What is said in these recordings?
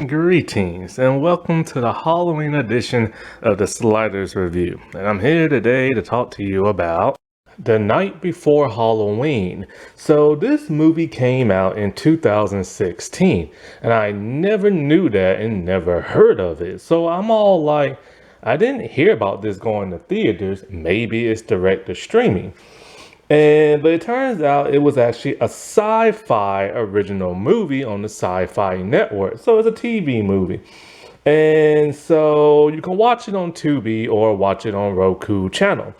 Greetings and welcome to the Halloween edition of the Sliders Review. And I'm here today to talk to you about The Night Before Halloween. So this movie came out in 2016 and I never knew that and never heard of it. So I'm all like, I didn't hear about this going to theaters. Maybe it's direct to streaming. But it turns out it was actually a sci-fi original movie on the Sci-Fi Network. So it's a TV movie. And so you can watch it on Tubi or watch it on Roku channel.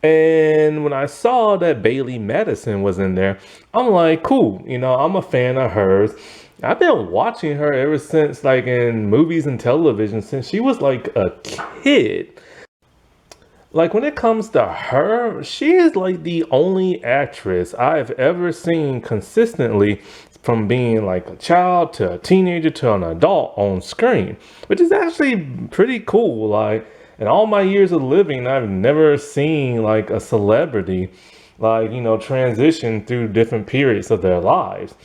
And when I saw that Bailey Madison was in there, I'm like, cool, I'm a fan of hers. I've been watching her ever since, like in movies and television, since she was like a kid. Like when it comes to her, she is like the only actress I've ever seen consistently from being like a child to a teenager to an adult on screen, which is actually pretty cool. Like in all my years of living, I've never seen like a celebrity transition through different periods of their lives.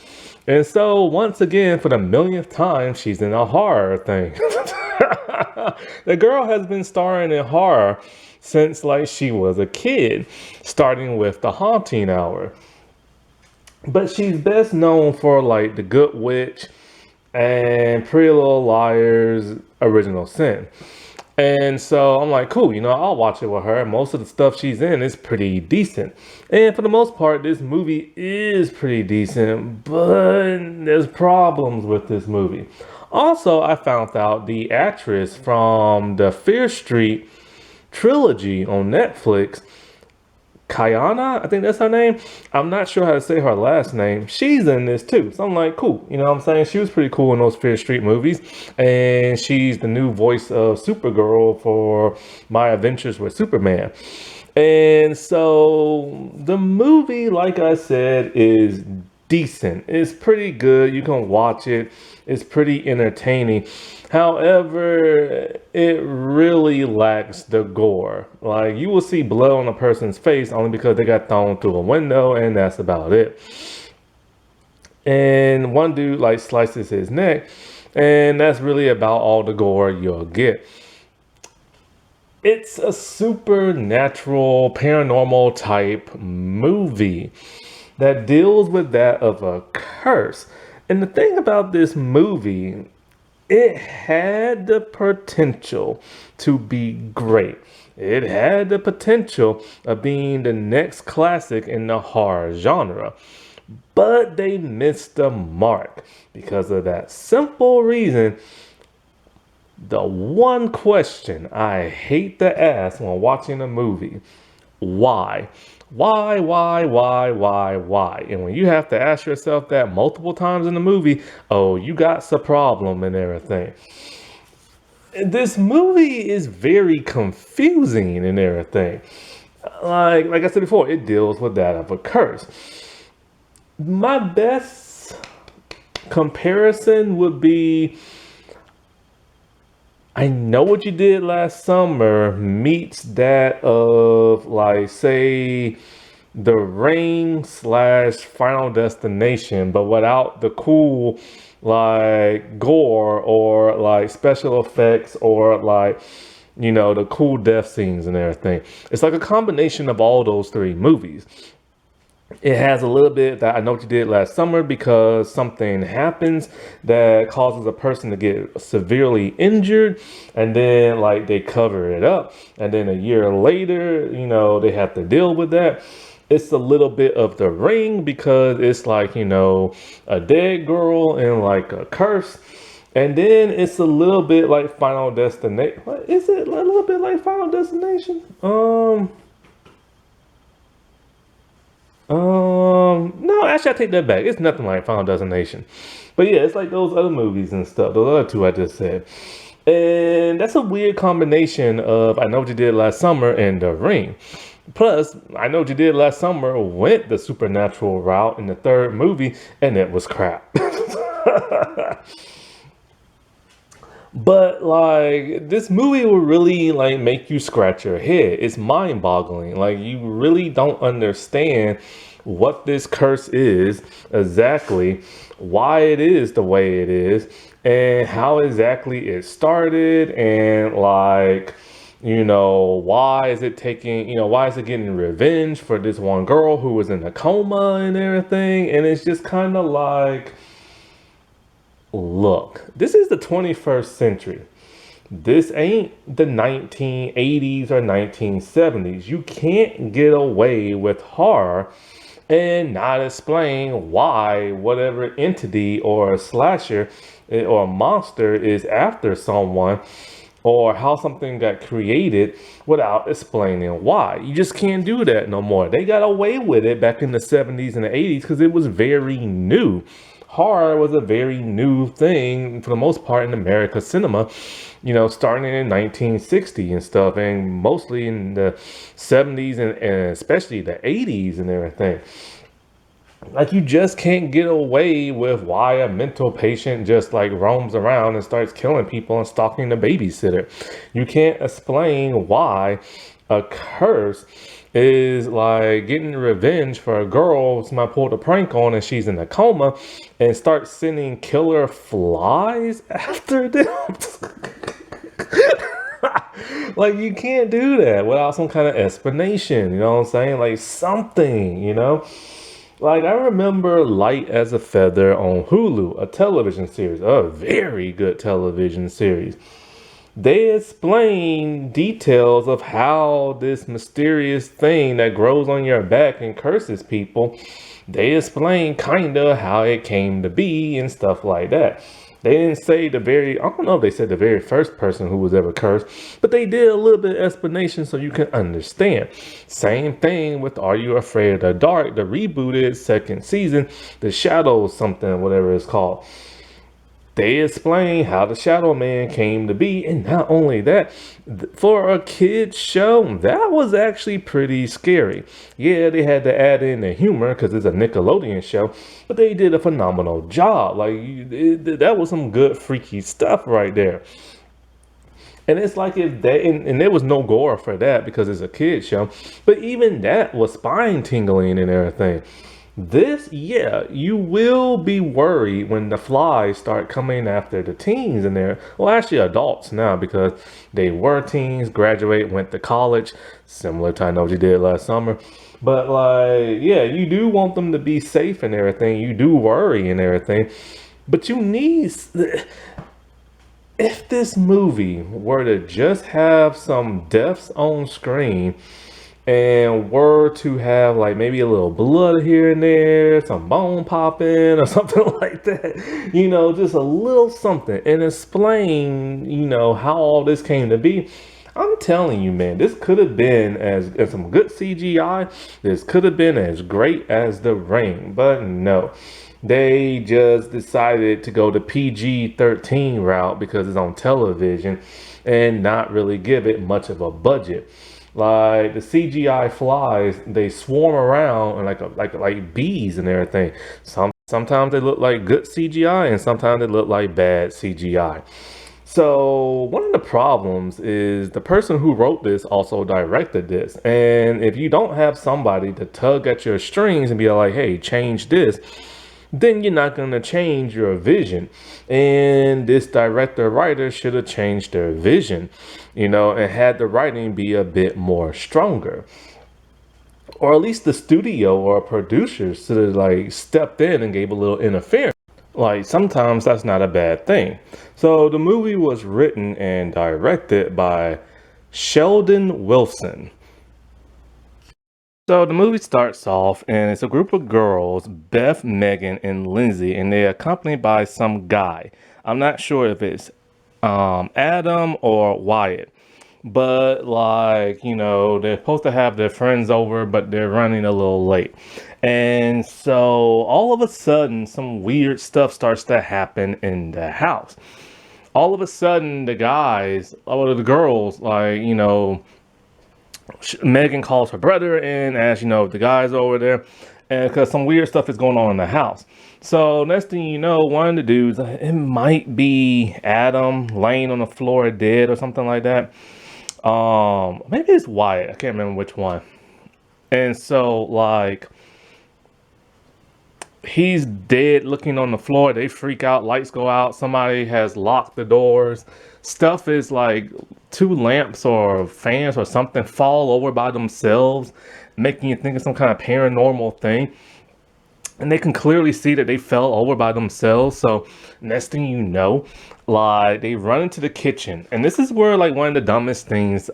And so once again, for the millionth time, she's in a horror thing. The girl has been starring in horror since like she was a kid, starting with The Haunting Hour. But she's best known for like The Good Witch and Pretty Little Liars Original Sin. And so I'm like, cool, I'll watch it with her. Most of the stuff she's in is pretty decent. And for the most part, this movie is pretty decent, but there's problems with this movie. Also, I found out the actress from the Fear Street trilogy on Netflix, Kayana, I think that's her name. I'm not sure how to say her last name. She's in this too. So I'm like, cool. You know what I'm saying? She was pretty cool in those Fear Street movies. And she's the new voice of Supergirl for My Adventures with Superman. And so the movie, like I said, is decent. It's pretty good. You can watch it. It's pretty entertaining. However, it really lacks the gore. Like you will see blood on a person's face only because they got thrown through a window, and that's about it. And one dude like slices his neck, and that's really about all the gore you'll get. It's a supernatural, paranormal type movie that deals with that of a curse. And the thing about this movie, it had the potential to be great. It had the potential of being the next classic in the horror genre. But they missed the mark because of that simple reason. The one question I hate to ask when watching a movie: why? Why? And when you have to ask yourself that multiple times in the movie, oh, you got some problem and everything. This movie is very confusing and everything. Like I said before, it deals with that of a curse. My best comparison would be I Know What You Did Last Summer meets that of, like, say, The Ring / Final Destination, but without the cool, like, gore or, like, special effects or, like, the cool death scenes and everything. It's like a combination of all those three movies. It has a little bit that I Know What You Did Last Summer because something happens that causes a person to get severely injured, and then like they cover it up, and then a year later, they have to deal with that. It's a little bit of The Ring because it's like, a dead girl and like a curse. And then it's a little bit like Final Destination. Is it a little bit like Final Destination? No, actually, I take that back. It's nothing like Final Destination. But yeah, it's like those other movies and stuff. Those other two I just said. And that's a weird combination of I Know What You Did Last Summer and The Ring. Plus, I Know What You Did Last Summer went the supernatural route in the third movie, and it was crap. But like this movie will really like make you scratch your head. It's mind-boggling. Like you really don't understand what this curse is exactly, why it is the way it is, and how exactly it started, and like why is it taking, why is it getting revenge for this one girl who was in a coma and everything? And it's just kind of like, look, this is the 21st century. This ain't the 1980s or 1970s. You can't get away with horror and not explain why whatever entity or a slasher or a monster is after someone, or how something got created without explaining why. You just can't do that no more. They got away with it back in the 70s and the 80s because it was very new. Horror was a very new thing for the most part in America cinema, starting in 1960 and stuff, and mostly in the 70s and especially the 80s and everything. Like you just can't get away with why a mental patient just like roams around and starts killing people and stalking the babysitter. You can't explain why a curse is like getting revenge for a girl somebody pulled a prank on and she's in a coma and start sending killer flies after them. Like you can't do that without some kind of explanation, you know what I'm saying? Like something. Like I remember Light as a Feather on Hulu, a television series, a very good television series. They explain details of how this mysterious thing that grows on your back and curses people, they explain kind of how it came to be and stuff like that. They didn't say I don't know if they said the very first person who was ever cursed, but they did a little bit of explanation so you can understand. Same thing with Are You Afraid of the Dark, the rebooted second season, The Shadows something, whatever it's called. They explain how the Shadow Man came to be, and not only that, for a kid's show, that was actually pretty scary. Yeah, they had to add in the humor because it's a Nickelodeon show, but they did a phenomenal job. Like that was some good freaky stuff right there. And it's like if they and there was no gore for that because it's a kid show, but even that was spine tingling and everything. This, yeah, you will be worried when the flies start coming after the teens in there. Well, actually, adults now because they were teens, graduate, went to college, similar to I know what you did last summer. But like, yeah, you do want them to be safe and everything. You do worry and everything. But you need, if this movie were to just have some deaths on screen and were to have like maybe a little blood here and there, some bone popping or something like that, just a little something, and explain, how all this came to be. I'm telling you, man, this could have been as some good CGI. This could have been as great as The Ring, but no. They just decided to go the PG-13 route because it's on television and not really give it much of a budget. Like the CGI flies, they swarm around and like bees and everything. Sometimes they look like good CGI and sometimes they look like bad CGI. So one of the problems is the person who wrote this also directed this. And if you don't have somebody to tug at your strings and be like, hey, change this, then you're not going to change your vision. And this director writer should have changed their vision, and had the writing be a bit more stronger. Or at least the studio or producers should have like stepped in and gave a little interference. Like sometimes that's not a bad thing. So the movie was written and directed by Sheldon Wilson. So the movie starts off, and it's a group of girls, Beth, Megan, and Lindsay, and they're accompanied by some guy. I'm not sure if it's Adam or Wyatt, but like they're supposed to have their friends over, but they're running a little late, and so all of a sudden, some weird stuff starts to happen in the house. All of a sudden, the guys, or the girls, like Megan calls her brother in, as the guys over there, and because some weird stuff is going on in the house. So next thing you know, one of the dudes, it might be Adam, laying on the floor dead or something like that. Maybe it's Wyatt. I can't remember which one. And so like he's dead looking on the floor. They freak out, lights go out, somebody has locked the doors. Stuff is like two lamps or fans or something fall over by themselves, making you think of some kind of paranormal thing. And they can clearly see that they fell over by themselves. So next thing you know, like they run into the kitchen. And this is where like one of the dumbest things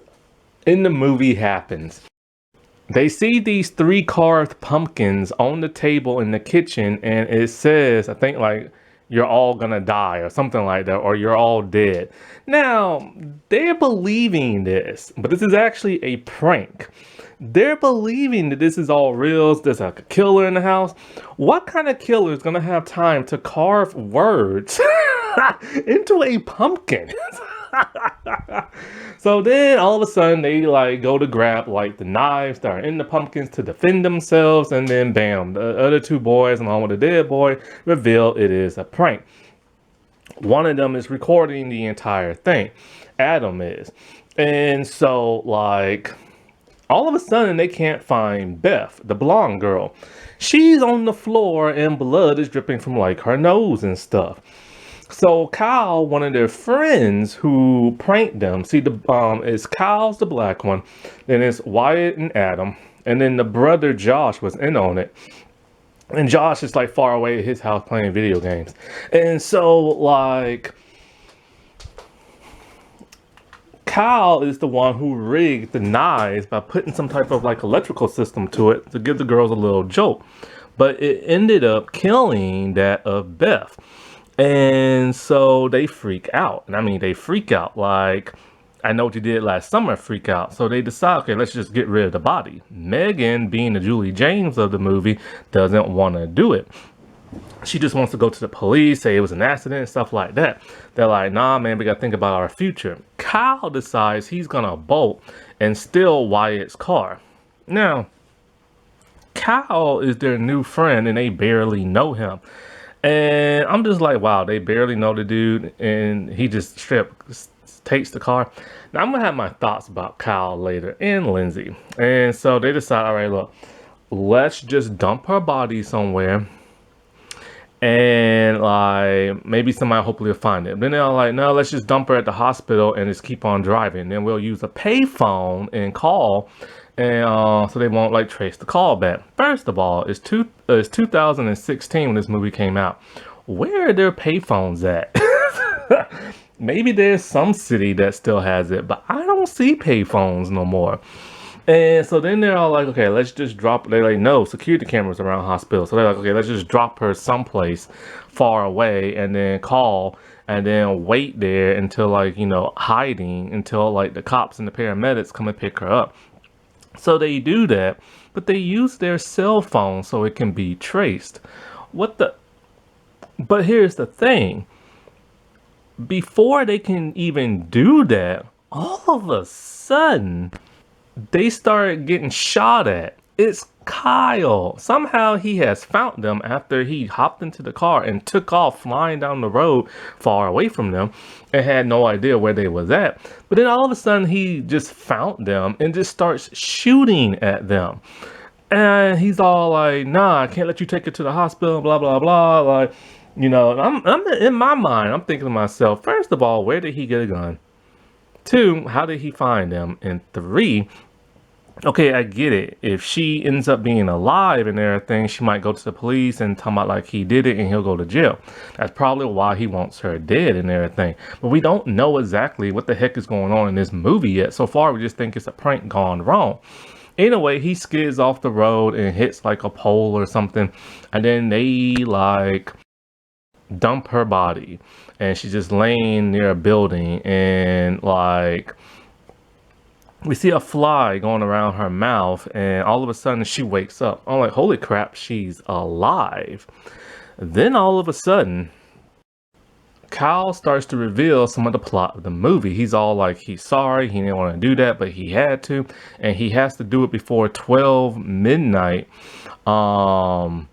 in the movie happens. They see these 3 carved pumpkins on the table in the kitchen, and it says, I think like, you're all gonna die or something like that, or you're all dead. Now, they're believing this, but this is actually a prank. They're believing that this is all real, there's a killer in the house. What kind of killer is gonna have time to carve words into a pumpkin? So then all of a sudden they like go to grab like the knives that are in the pumpkins to defend themselves, and then bam, the other 2 boys along with the dead boy reveal it is a prank. One of them is recording the entire thing. Adam is. And so like all of a sudden they can't find Beth, the blonde girl. She's on the floor and blood is dripping from like her nose and stuff. So Kyle, one of their friends who pranked them, see the is Kyle's the black one, then it's Wyatt and Adam, and then the brother Josh was in on it. And Josh is like far away at his house playing video games. And so like Kyle is the one who rigged the knives by putting some type of like electrical system to it to give the girls a little jolt. But it ended up killing that of Beth. And so they freak out. And I mean, they freak out like, I know what you did last summer, freak out. So they decide, okay, let's just get rid of the body. Megan, being the Julie James of the movie, doesn't want to do it. She just wants to go to the police, say it was an accident and stuff like that. They're like, nah, man, we got to think about our future. Kyle decides he's going to bolt and steal Wyatt's car. Now, Kyle is their new friend and they barely know him. And I'm just like, wow, they barely know the dude, and he just straight takes the car. Now, I'm going to have my thoughts about Kyle later, and Lindsay. And so they decide, all right, look, let's just dump her body somewhere, and like, maybe somebody hopefully will find it. Then they're like, no, let's just dump her at the hospital and just keep on driving. Then we'll use a payphone and call, and so they won't like trace the call back. First of all, it's 2016 when this movie came out. Where are their payphones at? Maybe there's some city that still has it, but I don't see payphones no more. And so then they're all like, okay, let's just drop. They're like, no, security cameras around hospital. So they're like, okay, let's just drop her someplace far away and then call and then wait there until like, you know, hiding until like the cops and the paramedics come and pick her up. So they do that, but they use their cell phone so it can be traced. But here's the thing. Before they can even do that, all of a sudden, they start getting shot at. It's Kyle. Somehow he has found them after he hopped into the car and took off flying down the road far away from them and had no idea where they was at. But then all of a sudden he just found them and just starts shooting at them. And he's all like, nah, I can't let you take her to the hospital, blah, blah, blah. Like, you know, I'm in my mind, I'm thinking to myself, first of all, where did he get a gun? 2, how did he find them? And 3, okay, I get it. If she ends up being alive and everything, she might go to the police and talk about like he did it and he'll go to jail. That's probably why he wants her dead and everything. But we don't know exactly what the heck is going on in this movie yet. So far, we just think it's a prank gone wrong. Anyway, he skids off the road and hits like a pole or something. And then they like dump her body. And she's just laying near a building and like we see a fly going around her mouth, and all of a sudden she wakes up. I'm like, holy crap, she's alive. Then all of a sudden, Kyle starts to reveal some of the plot of the movie. He's all like, he's sorry, he didn't want to do that, but he had to, and he has to do it before 12 midnight on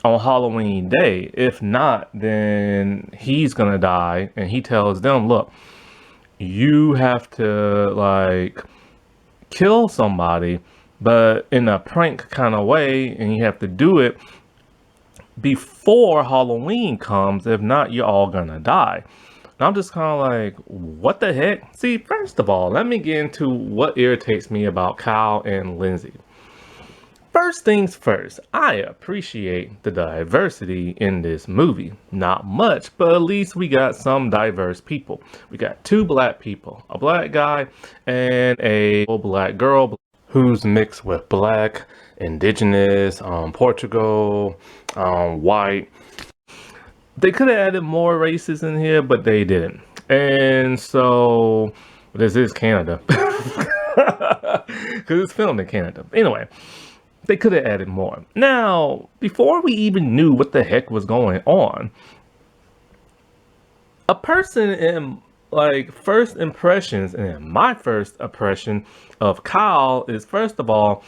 Halloween day. If not, then he's gonna die. And he tells them, look, you have to like kill somebody, but in a prank kind of way, and you have to do it before Halloween comes. If not, you're all gonna die. And I'm just kind of like, what the heck? See, first of all, let me get into what irritates me about Kyle and Lindsay. First things first, I appreciate the diversity in this movie. Not much, but at least we got some diverse people. We got 2 black people, a black guy and a black girl who's mixed with black, indigenous, Portugal, white. They could have added more races in here, but they didn't. And so, this is Canada. Because it's filmed in Canada. Anyway, they could have added more. Now, before we even knew what the heck was going on, a person in like first impressions, and my first impression of Kyle is, first of all,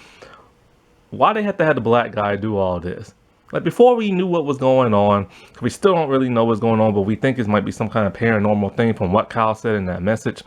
why they have to have the black guy do all this? Like, before we knew what was going on, we still don't really know what's going on, but we think it might be some kind of paranormal thing from what Kyle said in that message.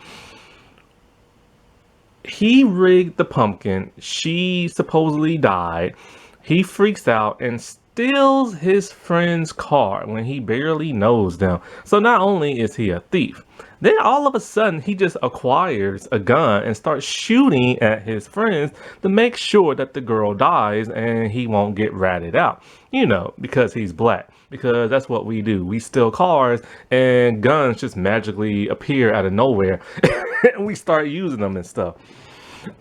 He rigged the pumpkin. She supposedly died. He freaks out and steals his friend's car when he barely knows them. So not only is he a thief, then all of a sudden he just acquires a gun and starts shooting at his friends to make sure that the girl dies and he won't get ratted out. You know, because he's black. Because that's what we do. We steal cars and guns just magically appear out of nowhere and we start using them and stuff.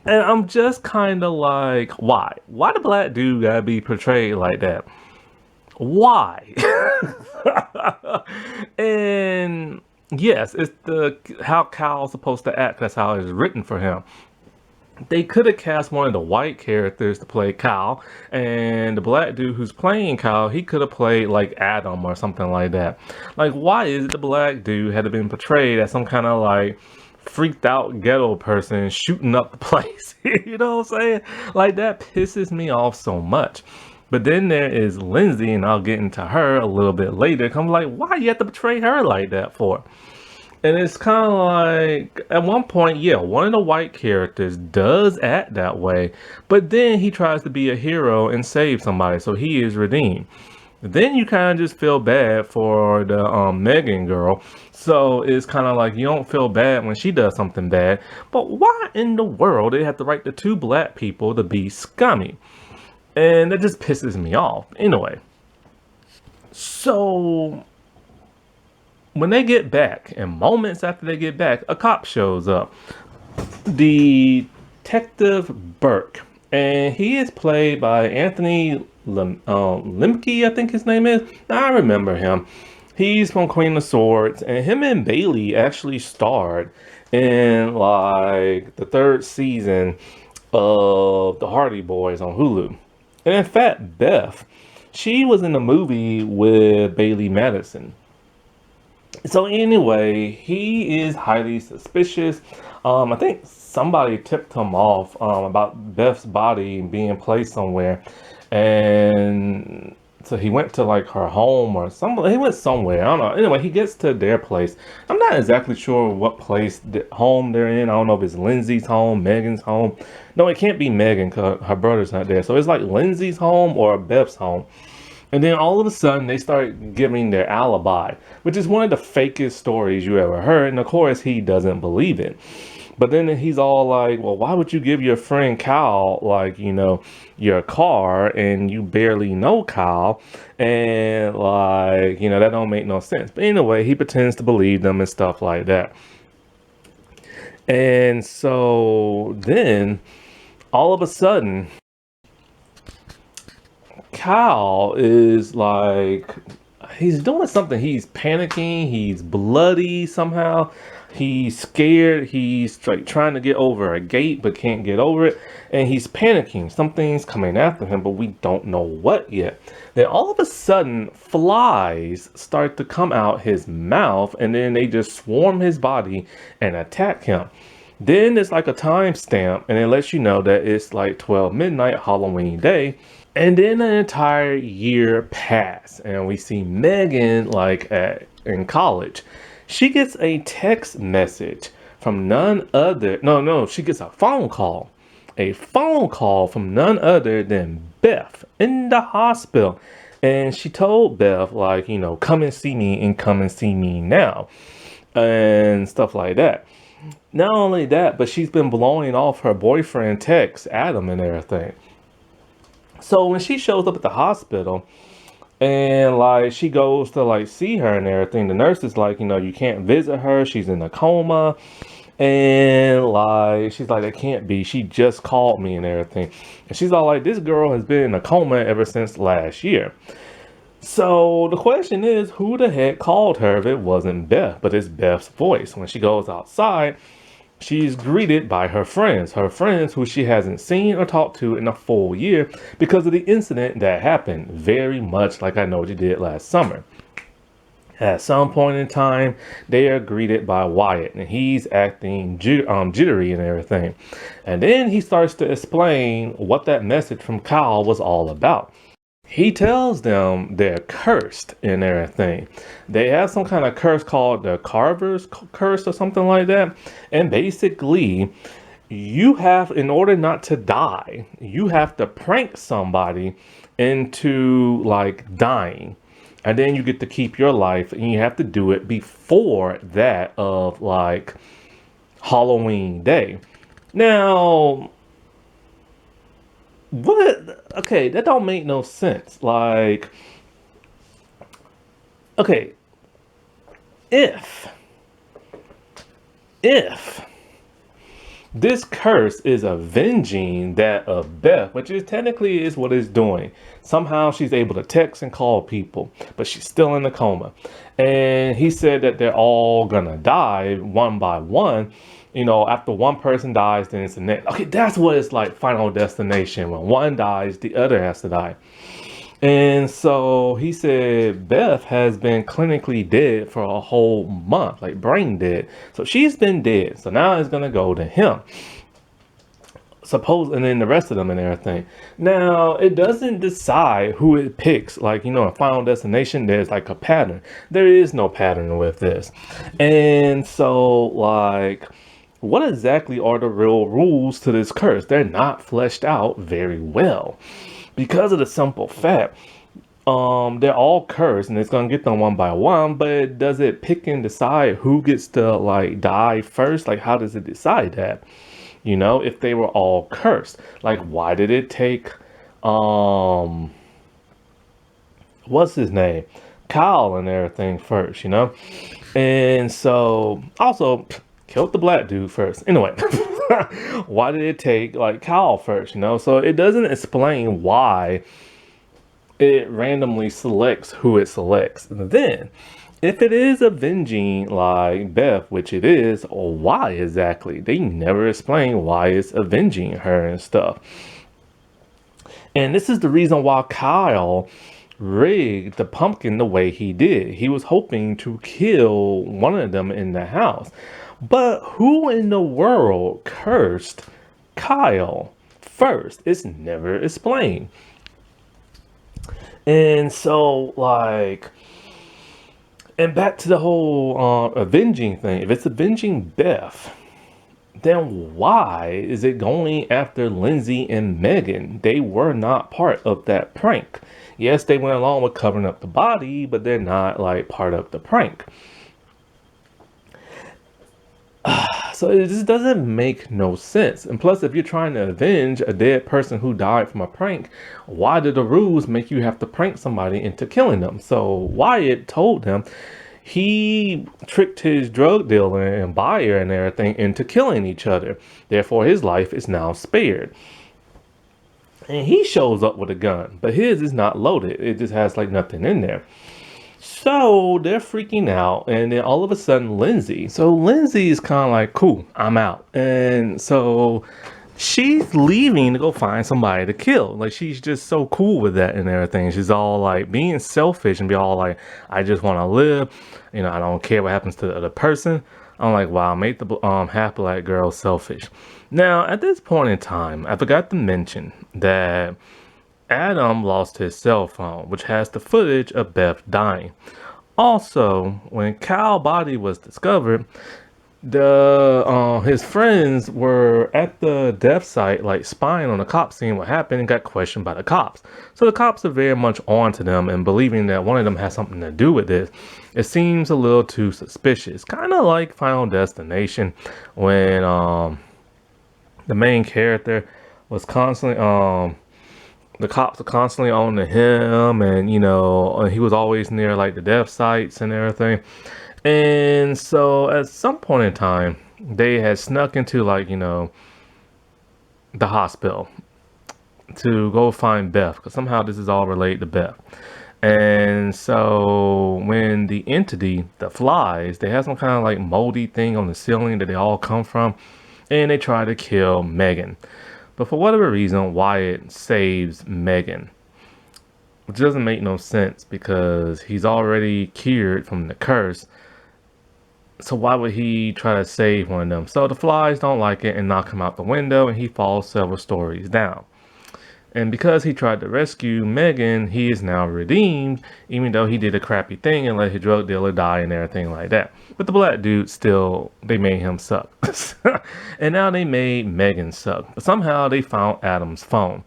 And I'm just kind of like, why? Why the black dude gotta be portrayed like that? Why? And yes, it's how Kyle's supposed to act. That's how it's written for him. They could have cast one of the white characters to play Kyle, and the black dude who's playing Kyle, he could have played like Adam or something like that. Like, why is it the black dude had been portrayed as some kind of like freaked out ghetto person shooting up the place? You know what I'm saying? Like, that pisses me off so much. But then there is Lindsay, and I'll get into her a little bit later. I'm like, why you have to portray her like that for? And it's kind of like, at one point, yeah, one of the white characters does act that way, but then he tries to be a hero and save somebody, so he is redeemed. Then you kind of just feel bad for the Megan girl, so it's kind of like you don't feel bad when she does something bad, but why in the world they have to write the 2 black people to be scummy? And that just pisses me off. Anyway, so when they get back, and moments after they get back, a cop shows up. Detective Burke. And he is played by Anthony Lemke, I think his name is. I remember him. He's from Queen of Swords. And him and Bailey actually starred in like the 3rd season of The Hardy Boys on Hulu. And in fact, Beth, she was in a movie with Bailey Madison. So anyway, he is highly suspicious. I think somebody tipped him off about Beth's body being placed somewhere, and so he went to like her home or somewhere. He went somewhere. I don't know. Anyway, he gets to their place. I'm not exactly sure what place, home they're in. I don't know if it's Lindsay's home, Megan's home. No, it can't be Megan because her brother's not there. So it's like Lindsay's home or Beth's home. And then all of a sudden, they start giving their alibi, which is one of the fakest stories you ever heard. And of course, he doesn't believe it. But then he's all like, well, why would you give your friend Kyle, like, you know, your car and you barely know Kyle? And like, you know, that don't make no sense. But anyway, he pretends to believe them and stuff like that. And so then all of a sudden, Kyle is like, he's doing something. He's panicking. He's bloody somehow. He's scared. He's like trying to get over a gate but can't get over it. And he's panicking. Something's coming after him, but we don't know what yet. Then all of a sudden, flies start to come out his mouth, and then they just swarm his body and attack him. Then it's like a timestamp, and it lets you know that it's like 12 midnight Halloween day. And then an entire year pass, and we see Megan in college. She gets a text message from none other. No, she gets a phone call. A phone call from none other than Beth in the hospital. And she told Beth, come and see me and come and see me now. And stuff like that. Not only that, but she's been blowing off her boyfriend text, Adam, and everything. So when she shows up at the hospital and she goes to see her and everything, the nurse is you can't visit her. She's in a coma. And she's like, it can't be. She just called me and everything. And she's all like, this girl has been in a coma ever since last year. So the question is, who the heck called her if it wasn't Beth? But it's Beth's voice. When she goes outside, she's greeted by her friends who she hasn't seen or talked to in a full year because of the incident that happened, very much like I Know What You Did Last Summer. At some point in time, they are greeted by Wyatt, and he's acting jittery and everything. And then he starts to explain what that message from Kyle was all about. He tells them they're cursed and everything. They have some kind of curse called the Carver's Curse or something like that. And basically, in order not to die, you have to prank somebody into dying. And then you get to keep your life, and you have to do it before that of Halloween day. Now, what? Okay, that don't make no sense. Okay, if this curse is avenging that of Beth, which is technically is what it's doing. Somehow she's able to text and call people, but she's still in the coma. And he said that they're all gonna die one by one. After one person dies, then it's the next. Okay, that's what it's like, Final Destination. When one dies, the other has to die. And so he said Beth has been clinically dead for a whole month, brain dead. So she's been dead. So now it's going to go to him. And then the rest of them and everything. Now, it doesn't decide who it picks. In Final Destination, there's a pattern. There is no pattern with this. And so, what exactly are the real rules to this curse? They're not fleshed out very well. Because of the simple fact, they're all cursed, and it's gonna get them one by one. But does it pick and decide who gets to die first? How does it decide that? If they were all cursed, why did it take what's his name, Kyle and everything first? And so also killed the black dude first. Anyway. Why did it take Kyle first? So it doesn't explain why it randomly selects who it selects. And then if it is avenging Beth, which it is, or why exactly? They never explain why it's avenging her and stuff. And this is the reason why Kyle rigged the pumpkin the way he did. He was hoping to kill one of them in the house. But who in the world cursed Kyle first? It's never explained. And so, and back to the whole avenging thing. If it's avenging Beth, then why is it going after Lindsay and Megan? They were not part of that prank. Yes, they went along with covering up the body, but they're not part of the prank. So it just doesn't make no sense. And plus, if you're trying to avenge a dead person who died from a prank, why did the rules make you have to prank somebody into killing them? So Wyatt told him he tricked his drug dealer and buyer and everything into killing each other. Therefore, his life is now spared. And he shows up with a gun, but his is not loaded. It just has nothing in there. So they're freaking out, and then all of a sudden, Lindsay is kind of like, cool, I'm out. And so she's leaving to go find somebody to kill. Like, she's just so cool with that and everything. She's all like being selfish and be all like, I just want to live. I don't care what happens to the other person. I'm like, wow, make the half black girl selfish. Now, at this point in time, I forgot to mention that Adam lost his cell phone, which has the footage of Beth dying. Also, when Kyle's body was discovered, the his friends were at the death site, like spying on the cops, seeing what happened, and got questioned by the cops. So the cops are very much on to them and believing that one of them has something to do with this. It seems a little too suspicious, kind of like Final Destination, when the main character was constantly the cops are constantly on to him, and he was always near like the death sites and everything. And so at some point in time, they had snuck into like the hospital to go find Beth, because somehow this is all related to Beth. And so when the entity, the flies, they have some kind of like moldy thing on the ceiling that they all come from, and they try to kill Megan. But for whatever reason, Wyatt saves Megan, which doesn't make no sense because he's already cured from the curse. So why would he try to save one of them? So the flies don't like it and knock him out the window, and he falls several stories down. And because he tried to rescue Megan, he is now redeemed, even though he did a crappy thing and let his drug dealer die and everything like that. But the black dude still, they made him suck. And now they made Megan suck. But somehow they found Adam's phone.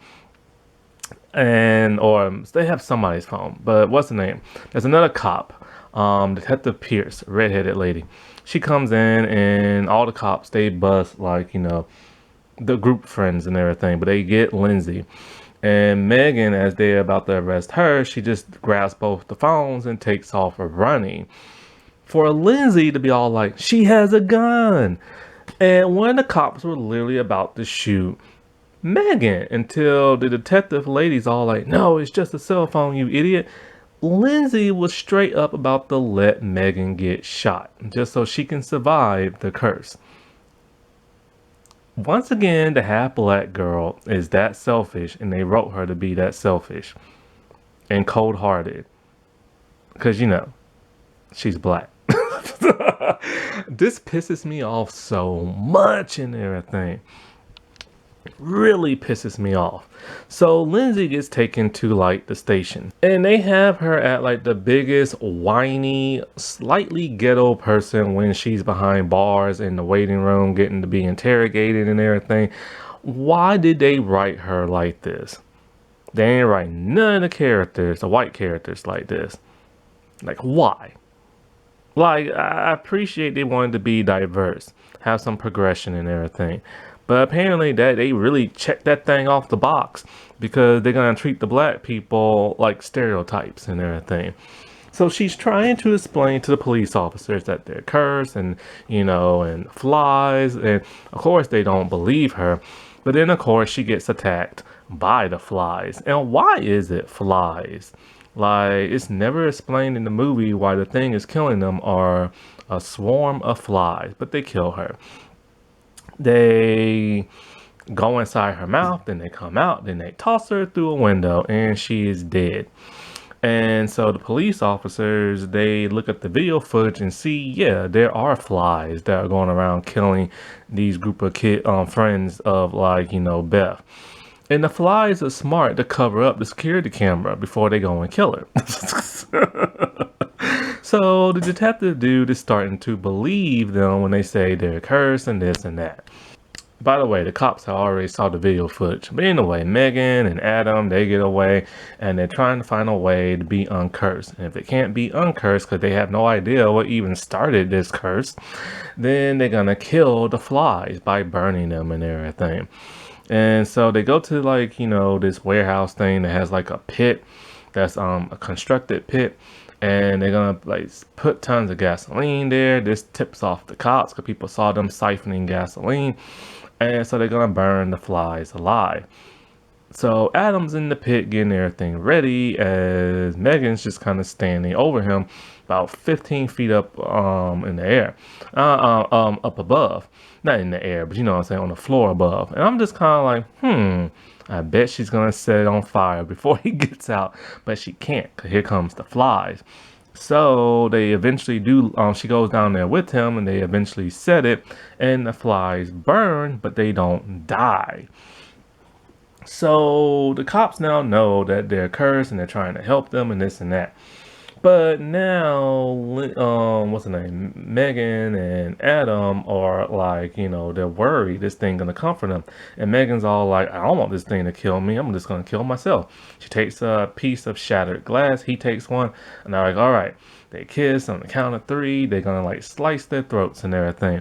Or they have somebody's phone. But what's the name? There's another cop, Detective Pierce, redheaded lady. She comes in and all the cops, they bust like, the group friends and everything, but they get Lindsay. And Megan, as they're about to arrest her, she just grabs both the phones and takes off running. For Lindsay to be all like, she has a gun. And when the cops were literally about to shoot Megan, until the detective lady's all like, no, it's just a cell phone, you idiot. Lindsay was straight up about to let Megan get shot, just so she can survive the curse. Once again, the half-black girl is that selfish, and they wrote her to be that selfish and cold-hearted. Because, she's black. This pisses me off so much and everything. Really pisses me off. So Lindsay gets taken to like the station, and they have her at like the biggest whiny, slightly ghetto person when she's behind bars in the waiting room getting to be interrogated and everything. Why did they write her like this? They ain't write none of the characters, the white characters, like this. Like, why? Like, I appreciate they wanted to be diverse, have some progression and everything. But apparently that they really checked that thing off the box because they're going to treat the black people like stereotypes and everything. So she's trying to explain to the police officers that they're cursed and, and flies. And of course they don't believe her. But then of course she gets attacked by the flies. And why is it flies? Like, it's never explained in the movie why the thing is killing them are a swarm of flies, but they kill her. They go inside her mouth, then they come out, then they toss her through a window, and she is dead. And so the police officers, they look at the video footage and see, yeah, there are flies that are going around killing these group of friends of, like, Beth. And the flies are smart to cover up the security camera before they go and kill her. So the detective dude is starting to believe them when they say they're cursed and this and that. By the way, the cops have already saw the video footage. But anyway, Megan and Adam, they get away and they're trying to find a way to be uncursed. And if they can't be uncursed because they have no idea what even started this curse, then they're going to kill the flies by burning them and everything. And so they go to like, this warehouse thing that has like a pit that's a constructed pit. And they're going to like put tons of gasoline there. This tips off the cops because people saw them siphoning gasoline. And so they're going to burn the flies alive. So Adam's in the pit getting everything ready as Megan's just kind of standing over him about 15 feet up in the air. Up above. Not in the air, but you know what I'm saying, on the floor above. And I'm just kind of like, I bet she's gonna set it on fire before he gets out, but she can't, 'cause here comes the flies. So they eventually do, she goes down there with him and they eventually set it and the flies burn, but they don't die. So the cops now know that they're cursed and they're trying to help them and this and that. But now, what's the name? Megan and Adam are like, they're worried this thing gonna come for them. And Megan's all like, I don't want this thing to kill me. I'm just gonna kill myself. She takes a piece of shattered glass. He takes one, and they're like, all right. They kiss on the count of 3. They're gonna like slice their throats and everything.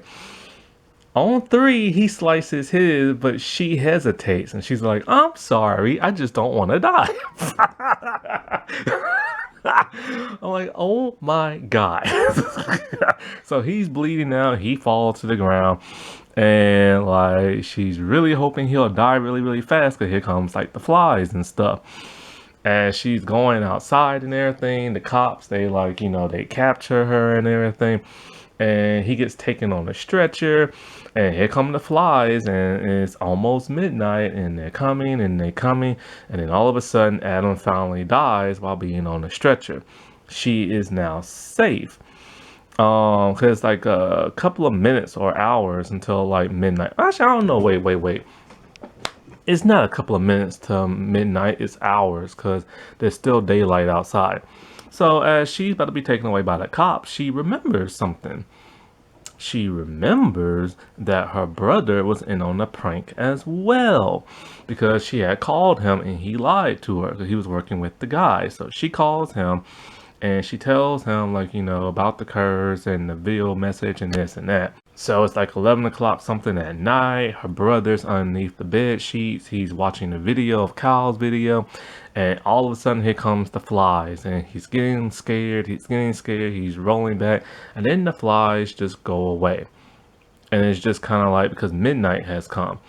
On 3, he slices his, but she hesitates and she's like, I'm sorry, I just don't want to die. I'm like, oh my God. So he's bleeding out, he falls to the ground, and like she's really hoping he'll die really, really fast because here comes like the flies and stuff. As she's going outside and everything, the cops, they like, they capture her and everything. And he gets taken on a stretcher, and here come the flies, and it's almost midnight, and they're coming, and they're coming, and then all of a sudden, Adam finally dies while being on the stretcher. She is now safe. Because like a couple of minutes or hours until like midnight. Actually, I don't know. Wait. It's not a couple of minutes to midnight, it's hours, because there's still daylight outside. So as she's about to be taken away by the cops, she remembers something. She remembers that her brother was in on the prank as well, because she had called him and he lied to her because he was working with the guy. So she calls him and she tells him like, about the curse and the video message and this and that. So it's like 11 o'clock something at night. Her brother's underneath the bed sheets. He's watching the video of Kyle's video. And all of a sudden here comes the flies. And he's getting scared. He's rolling back. And then the flies just go away. And it's just kind of like because midnight has come.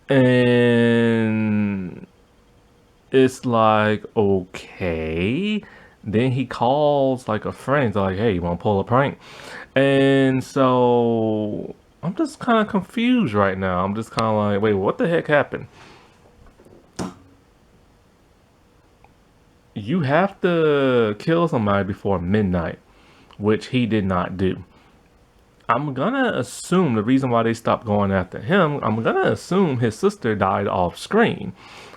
And it's like, okay. Then he calls like a friend, like, hey, you want to pull a prank? And so I'm just kind of confused right now. I'm just kind of like, wait, what the heck happened? You have to kill somebody before midnight, which he did not do. I'm gonna assume the reason why they stopped going after him, I'm gonna assume his sister died off screen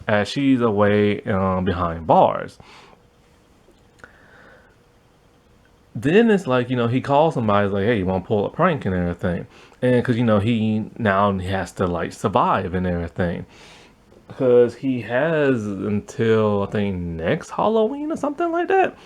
as she's away behind bars. Then it's like, he calls somebody like, hey, you want to pull a prank and everything. And because, he now has to like survive and everything. Because he has until I think next Halloween or something like that.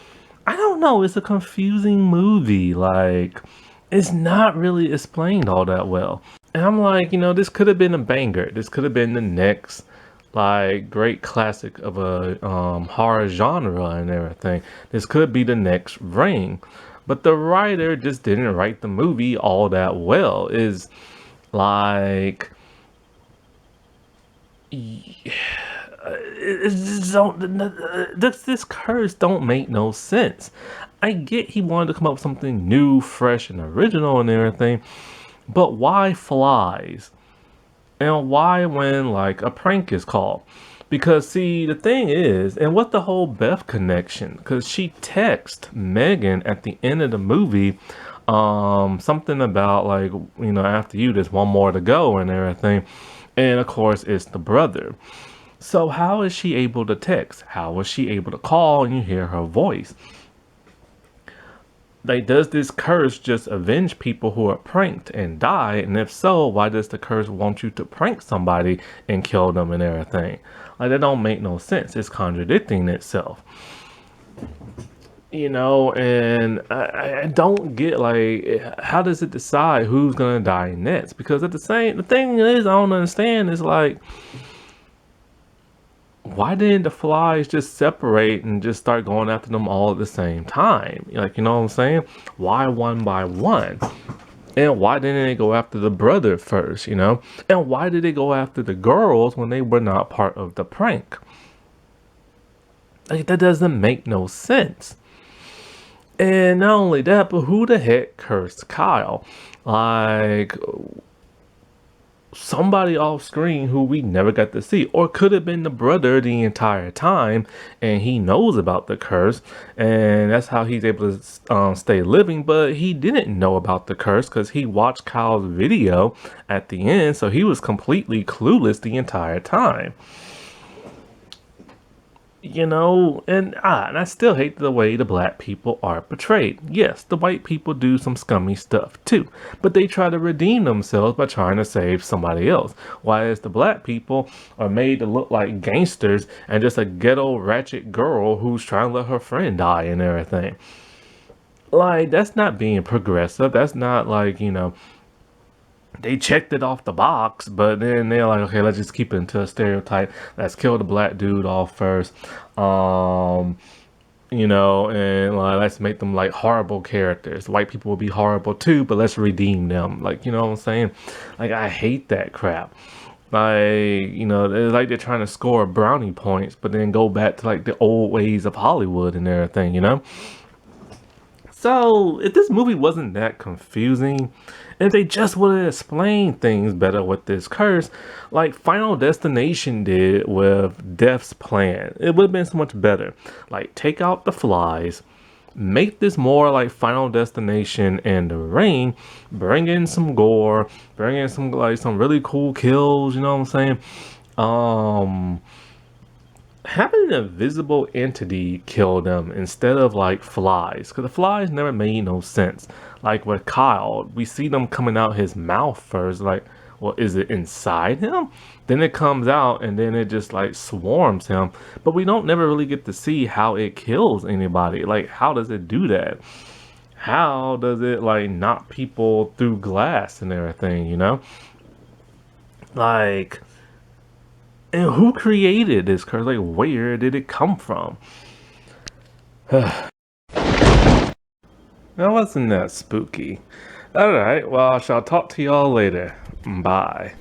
I don't know. It's a confusing movie. Like, it's not really explained all that well. And I'm like, this could have been a banger. This could have been the next like great classic of a horror genre and everything. This could be the next Ring, but the writer just didn't write the movie all that well. Is like this curse don't make no sense. I get he wanted to come up with something new, fresh, and original and everything, but why flies? And why when like a prank is called? Because see, the thing is, and what the whole Beth connection, because she texts Megan at the end of the movie something about like, after you there's one more to go and everything. And of course it's the brother. So how is she able to text? How was she able to call and you hear her voice? Like, does this curse just avenge people who are pranked and die? And if so, why does the curse want you to prank somebody and kill them and everything? Like, that don't make no sense. It's contradicting itself. And I don't get, like, how does it decide who's going to die next? Because the thing is, I don't understand is, like, why didn't the flies just separate and just start going after them all at the same time? Like, you know what I'm saying? Why one by one? And why didn't they go after the brother first, you know? And why did they go after the girls when they were not part of the prank? Like, that doesn't make no sense. And not only that, but who the heck cursed Kyle? Like, somebody off screen who we never got to see, or could have been the brother the entire time and he knows about the curse and that's how he's able to stay living, but he didn't know about the curse because he watched Kyle's video at the end, so he was completely clueless the entire time. You know, and I still hate the way the black people are portrayed. Yes, the white people do some scummy stuff too, but they try to redeem themselves by trying to save somebody else. Whereas the black people are made to look like gangsters and just a ghetto ratchet girl who's trying to let her friend die and everything. Like, that's not being progressive. That's not like, you know, they checked it off the box, but then they're like, okay, let's just keep it into a stereotype. Let's kill the black dude off first. You know, and like, let's make them like horrible characters. White people will be horrible too, but let's redeem them. Like, you know what I'm saying? Like, I hate that crap. Like, you know, it's like they're trying to score brownie points, but then go back to like the old ways of Hollywood and everything, you know? So, if this movie wasn't that confusing, if they just would have explained things better with this curse, like Final Destination did with Death's Plan, it would have been so much better. Like, take out the flies, make this more like Final Destination and The Ring, bring in some gore, bring in some like some really cool kills, you know what I'm saying? Um, having an invisible entity kill them instead of like flies, because the flies never made no sense. Like with Kyle, we see them coming out his mouth first, like, well, is it inside him? Then it comes out and then it just like swarms him, but we don't never really get to see how it kills anybody. Like, how does it do that? How does it like knock people through glass and everything, you know? Like, and who created this curse? Like, where did it come from? That wasn't that spooky. Alright, well, I shall talk to y'all later. Bye.